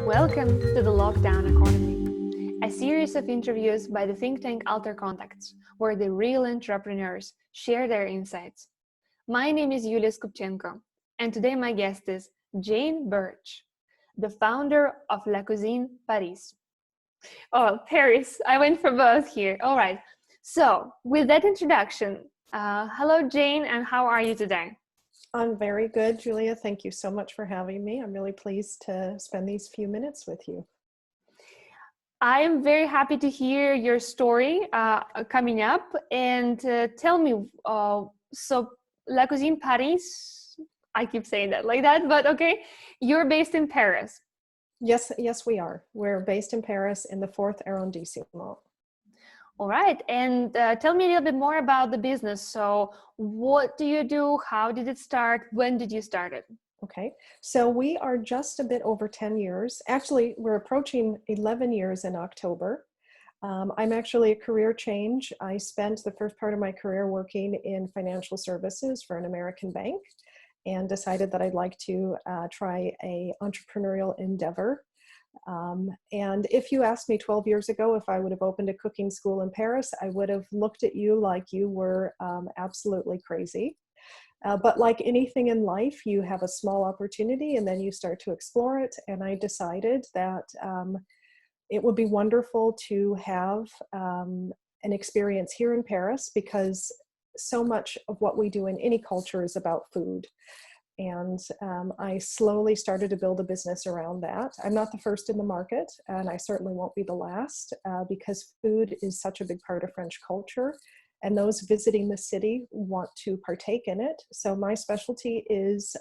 Welcome to the Lockdown Economy, a series of interviews by the think tank AlterContacts, where the real entrepreneurs share their insights. My name is Yulia Skupchenko, and today my guest is Jane Bertch, the founder of Cuisine, Paris. Oh, Paris, I went for both here. All right. So, with that introduction, hello Jane, and how are you today? I'm very good, Julia. Thank you so much for having me. I'm really pleased to spend these few minutes with you. I am very happy to hear your story coming up. And tell me, so Cuisine Paris, I keep saying that like that, but okay, you're based in Paris. Yes, we are. We're based in Paris in the 4th arrondissement. All right. And tell me a little bit more about the business. So what do you do? How did it start? When did you start it? Okay, so we are just a bit over 10 years. Actually, we're approaching 11 years in October. I'm actually a career change. I spent the first part of my career working in financial services for an American bank and decided that I'd like to try an entrepreneurial endeavor. And if you asked me 12 years ago if I would have opened a cooking school in Paris, I would have looked at you like you were absolutely crazy. But like anything in life, you have a small opportunity and then you start to explore it. And I decided that it would be wonderful to have an experience here in Paris, because so much of what we do in any culture is about food. And I slowly started to build a business around that. I'm not the first in the market, and I certainly won't be the last, because food is such a big part of French culture, and those visiting the city want to partake in it. So my specialty is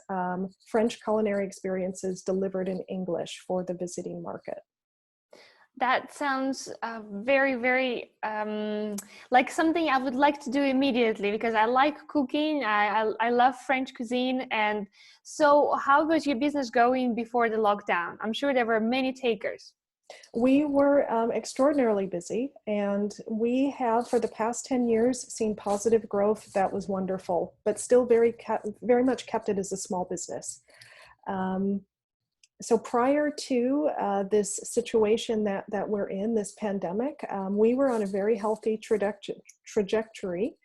French culinary experiences delivered in English for the visiting market. That sounds very, very like something I would like to do immediately, because I like cooking. I love French cuisine. And so how was your business going before the lockdown? I'm sure there were many takers. We were extraordinarily busy, and we have for the past 10 years seen positive growth. That was wonderful, but still very much kept it as a small business. So prior to this situation that we're in, this pandemic, we were on a very healthy trajectory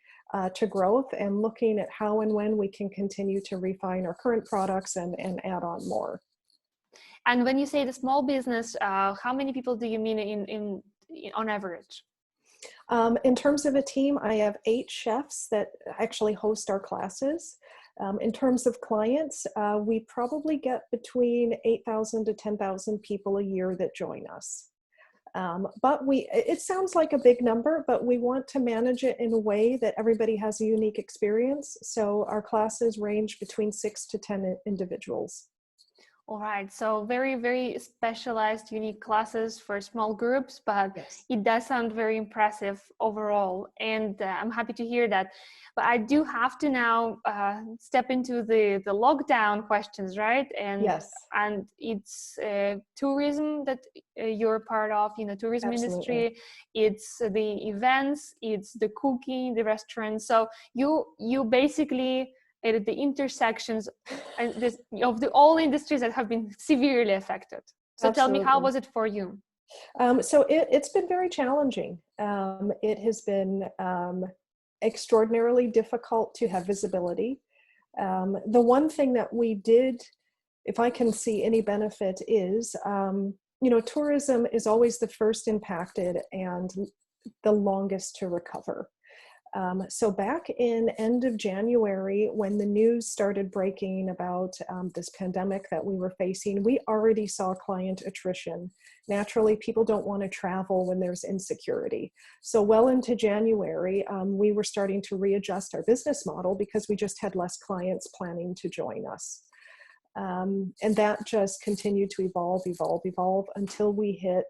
to growth, and looking at how and when we can continue to refine our current products and add on more. And when you say the small business, how many people do you mean in on average? In terms of a team, I have 8 chefs that actually host our classes. In terms of clients, we probably get between 8,000 to 10,000 people a year that join us. But it sounds like a big number, but we want to manage it in a way that everybody has a unique experience. So our classes range between 6 to 10 individuals. All right, so very, very specialized, unique classes for small groups, but yes, it does sound very impressive overall, and I'm happy to hear that. But I do have to now step into the lockdown questions, right? yes, And it's tourism that you're part of, tourism absolutely. industry. It's the events, it's the cooking, the restaurants. So you basically at the intersections of all industries that have been severely affected. So Absolutely. Tell me, how was it for you? So it's been very challenging. It has been extraordinarily difficult to have visibility. The one thing that we did, if I can see any benefit, is, tourism is always the first impacted and the longest to recover. So back in end of January, when the news started breaking about this pandemic that we were facing, we already saw client attrition. Naturally, people don't want to travel when there's insecurity. So well into January, we were starting to readjust our business model because we just had less clients planning to join us. And that just continued to evolve until we hit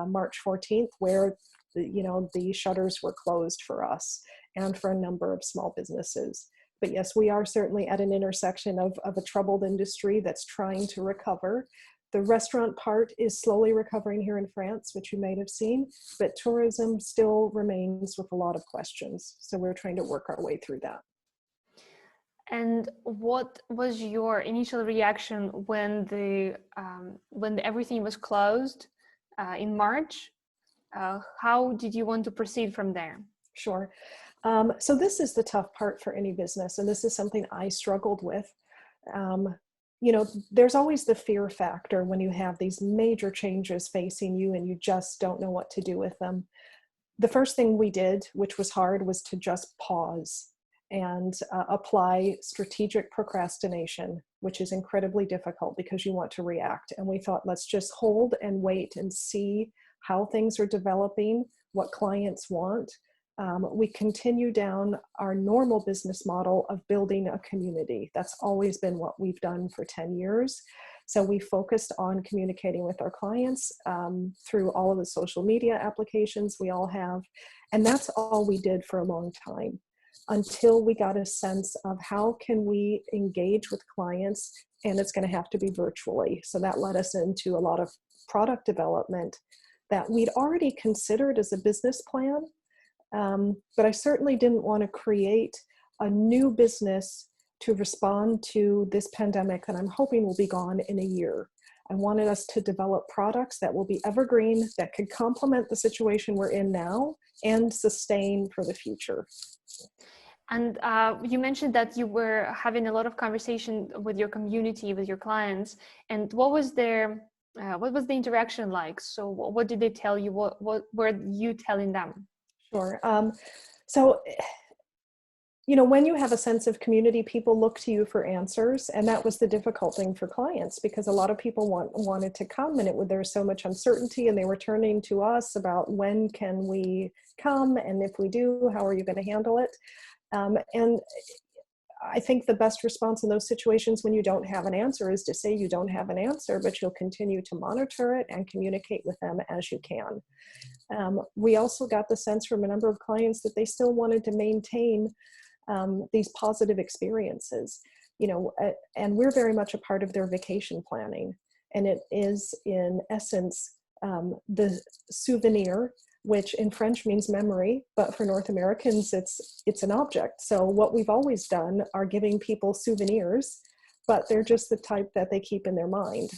March 14th, where the shutters were closed for us and for a number of small businesses. But yes, we are certainly at an intersection of a troubled industry that's trying to recover. The restaurant part is slowly recovering here in France, which you may have seen, but tourism still remains with a lot of questions. So we're trying to work our way through that. And what was your initial reaction when everything was closed in March? How did you want to proceed from there? Sure. So this is the tough part for any business, and this is something I struggled with. Um, there's always the fear factor when you have these major changes facing you and you just don't know what to do with them. The first thing we did, which was hard, was to just pause and apply strategic procrastination, which is incredibly difficult because you want to react. And we thought, let's just hold and wait and see how things are developing, what clients want. We continue down our normal business model of building a community. That's always been what we've done for 10 years. So we focused on communicating with our clients through all of the social media applications we all have. And that's all we did for a long time until we got a sense of how can we engage with clients, and it's going to have to be virtually. So that led us into a lot of product development that we'd already considered as a business plan. But I certainly didn't want to create a new business to respond to this pandemic that I'm hoping will be gone in a year. I wanted us to develop products that will be evergreen, that could complement the situation we're in now and sustain for the future. And you mentioned that you were having a lot of conversation with your community, with your clients. And what was the interaction like? So what did they tell you? What were you telling them? Sure. So, when you have a sense of community, people look to you for answers. And that was the difficult thing for clients, because a lot of people wanted to come, and there was so much uncertainty, and they were turning to us about when can we come? And if we do, how are you going to handle it? And I think the best response in those situations when you don't have an answer is to say you don't have an answer, but you'll continue to monitor it and communicate with them as you can. We also got the sense from a number of clients that they still wanted to maintain these positive experiences, and we're very much a part of their vacation planning. And it is, in essence, the souvenir, which in French means memory, but for North Americans, it's an object. So what we've always done are giving people souvenirs, but they're just the type that they keep in their mind.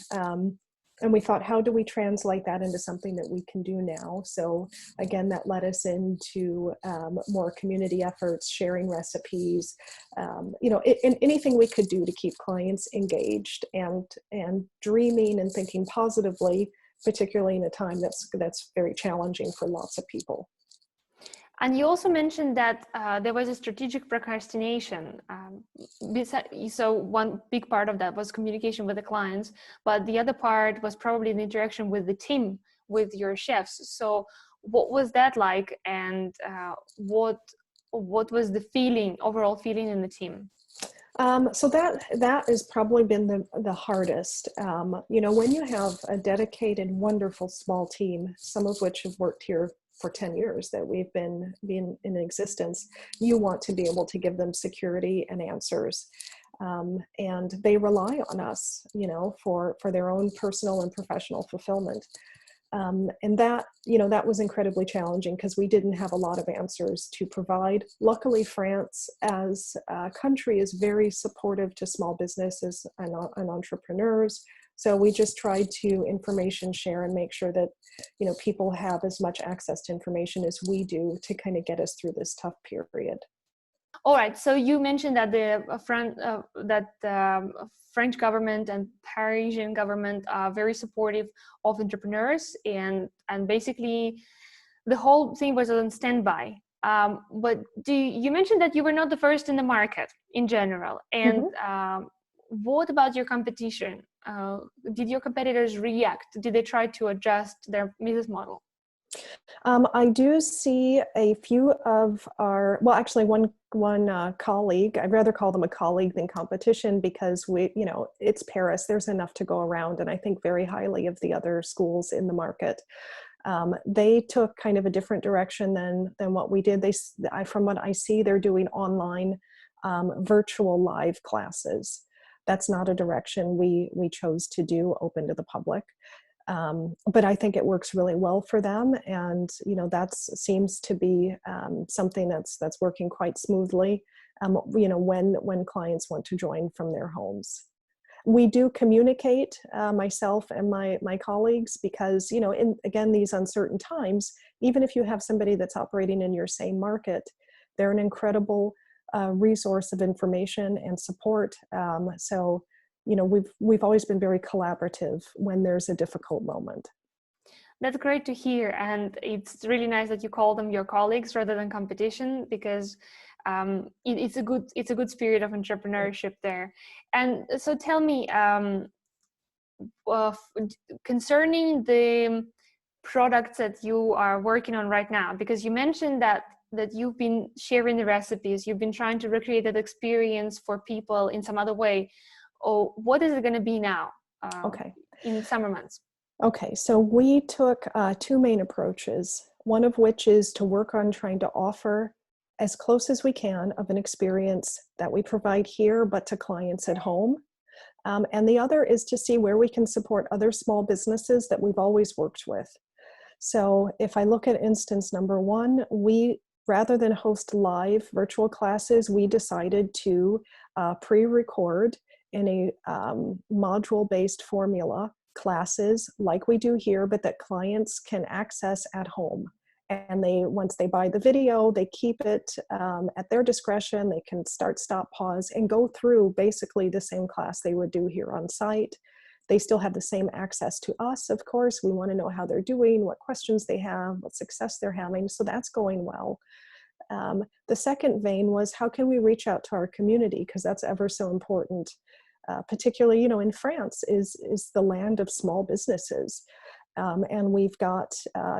And we thought, how do we translate that into something that we can do now? So again, that led us into more community efforts, sharing recipes, anything we could do to keep clients engaged and dreaming and thinking positively, particularly in a time that's very challenging for lots of people. And you also mentioned that there was a strategic procrastination. So one big part of that was communication with the clients, but the other part was probably the interaction with the team, with your chefs. So what was that like, and what was the overall feeling in the team? So that has probably been the hardest. When you have a dedicated, wonderful small team, some of which have worked here for 10 years that we've been in existence, you want to be able to give them security and answers. And they rely on us, for their own personal and professional fulfillment. And that was incredibly challenging because we didn't have a lot of answers to provide. Luckily, France as a country is very supportive to small businesses and entrepreneurs. So we just tried to information share and make sure that, people have as much access to information as we do to kind of get us through this tough period. All right. So you mentioned that the French government and Parisian government are very supportive of entrepreneurs, and basically the whole thing was on standby. But you mentioned that you were not the first in the market in general, and what about your competition? Did your competitors react? Did they try to adjust their business model? I do see a few of one colleague. I'd rather call them a colleague than competition, because it's Paris. There's enough to go around, and I think very highly of the other schools in the market. They took kind of a different direction than what we did. From what I see, they're doing online virtual live classes. That's not a direction we chose to do open to the public. But I think it works really well for them, and that seems to be something that's working quite smoothly. when clients want to join from their homes. We do communicate, myself and my colleagues, because, in, again, these uncertain times, even if you have somebody that's operating in your same market, they're an incredible resource of information and support. So, we've always been very collaborative when there's a difficult moment. That's great to hear, and it's really nice that you call them your colleagues rather than competition, because it's a good spirit of entrepreneurship there. And so, tell me, concerning the products that you are working on right now, because you mentioned that you've been sharing the recipes, you've been trying to recreate that experience for people in some other way. Or what is it going to be now? Okay. In summer months. Okay, so we took two main approaches, one of which is to work on trying to offer as close as we can of an experience that we provide here, but to clients at home. And the other is to see where we can support other small businesses that we've always worked with. So if I look at instance number one, rather than host live virtual classes, we decided to pre-record in a module-based formula classes like we do here, but that clients can access at home. And once they buy the video, they keep it at their discretion. They can start, stop, pause, and go through basically the same class they would do here on site. They still have the same access to us, of course. We want to know how they're doing, what questions they have, what success they're having. So that's going well. The second vein was, how can we reach out to our community? Because that's ever so important. Particularly, in France is the land of small businesses. And we've got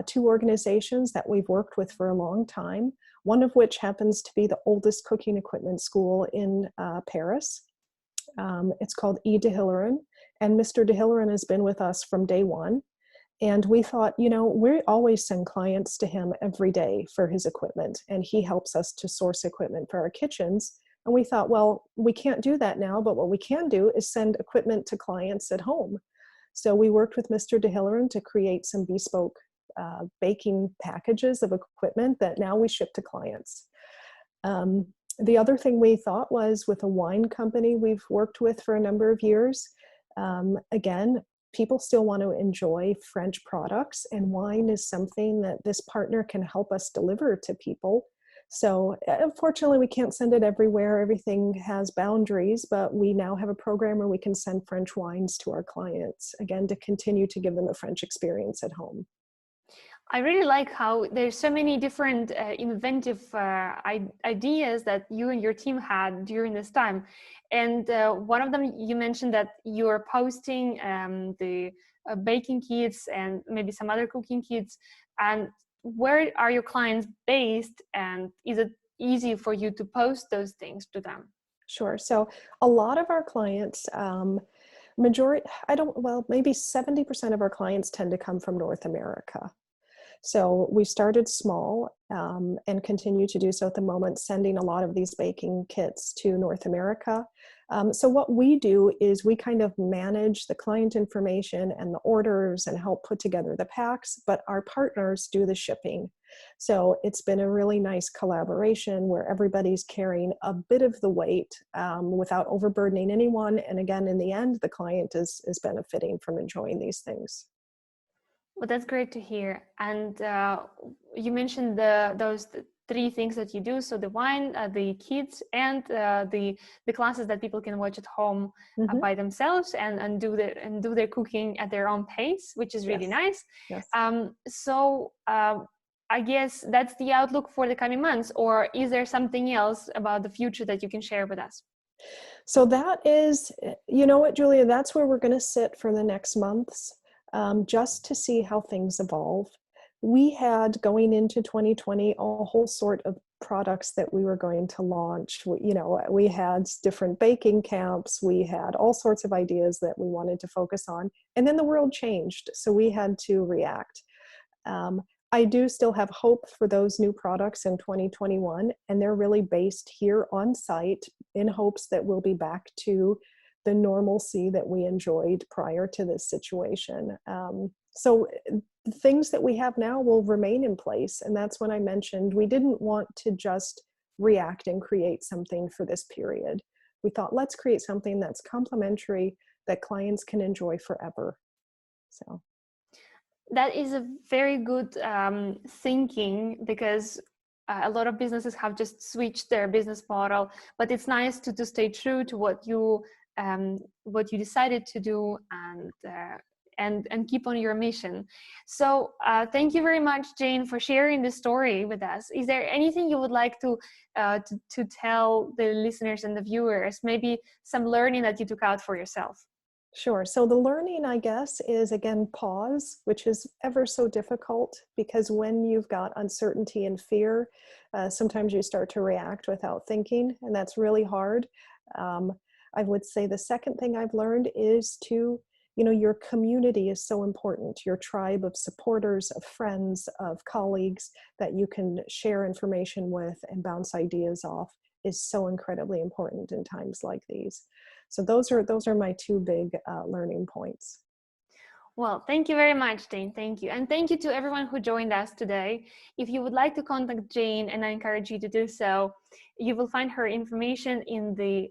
two organizations that we've worked with for a long time, one of which happens to be the oldest cooking equipment school in Paris. It's called E. de Hillerin, and Mr. de Hillerin has been with us from day one. And we thought, we always send clients to him every day for his equipment, and he helps us to source equipment for our kitchens. And we thought, well, we can't do that now, but what we can do is send equipment to clients at home. So we worked with Mr. de Hillerin to create some bespoke baking packages of equipment that now we ship to clients. The other thing we thought was, with a wine company we've worked with for a number of years, again, people still want to enjoy French products, and wine is something that this partner can help us deliver to people. So unfortunately, we can't send it everywhere. Everything has boundaries, but we now have a program where we can send French wines to our clients, again, to continue to give them a French experience at home. I really like how there's so many different inventive ideas that you and your team had during this time. And one of them, you mentioned that you're posting the baking kits and maybe some other cooking kits. And where are your clients based, and is it easy for you to post those things to them? Sure. So a lot of our clients, maybe 70% of our clients tend to come from North America. So we started small and continue to do so at the moment, sending a lot of these baking kits to North America. So what we do is we kind of manage the client information and the orders and help put together the packs, but our partners do the shipping. So it's been a really nice collaboration where everybody's carrying a bit of the weight without overburdening anyone. And again, in the end, the client is benefiting from enjoying these things. Well, that's great to hear. And you mentioned those three things that you do. So the wine, the kids, and the classes that people can watch at home by themselves and do their cooking at their own pace, which is really nice. Yes. Yes. I guess that's the outlook for the coming months, or is there something else about the future that you can share with us? So that is, you know what, Julia, that's where we're going to sit for the next months. Just to see how things evolve. We had, going into 2020, a whole sort of products that we were going to launch. We had different baking camps. We had all sorts of ideas that we wanted to focus on. And then the world changed, so we had to react. I do still have hope for those new products in 2021, and they're really based here on site in hopes that we'll be back to the normalcy that we enjoyed prior to this situation. So the things that we have now will remain in place. And that's when I mentioned we didn't want to just react and create something for this period. We thought, let's create something that's complementary that clients can enjoy forever. So that is a very good thinking, because a lot of businesses have just switched their business model, but it's nice to stay true to what you decided to do, and keep on your mission. So thank you very much, Jane, for sharing this story with us. Is there anything you would like to tell the listeners and the viewers, maybe some learning that you took out for yourself? Sure. So the learning, I guess, is again, pause, which is ever so difficult, because when you've got uncertainty and fear, sometimes you start to react without thinking, and that's really hard. I would say the second thing I've learned is to, your community is so important. Your tribe of supporters, of friends, of colleagues that you can share information with and bounce ideas off is so incredibly important in times like these. So those are my two big learning points. Well, thank you very much, Jane. Thank you. And thank you to everyone who joined us today. If you would like to contact Jane, and I encourage you to do so, you will find her information in the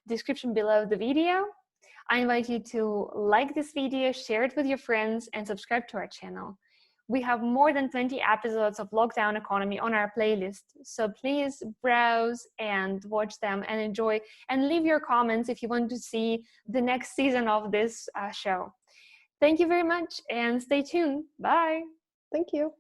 description below the video. I invite you to like this video, share it with your friends, and subscribe to our channel. We have more than 20 episodes of Lockdown Economy on our playlist, so please browse and watch them and enjoy, and leave your comments if you want to see the next season of this show. Thank you very much, and stay tuned. Bye. Thank you.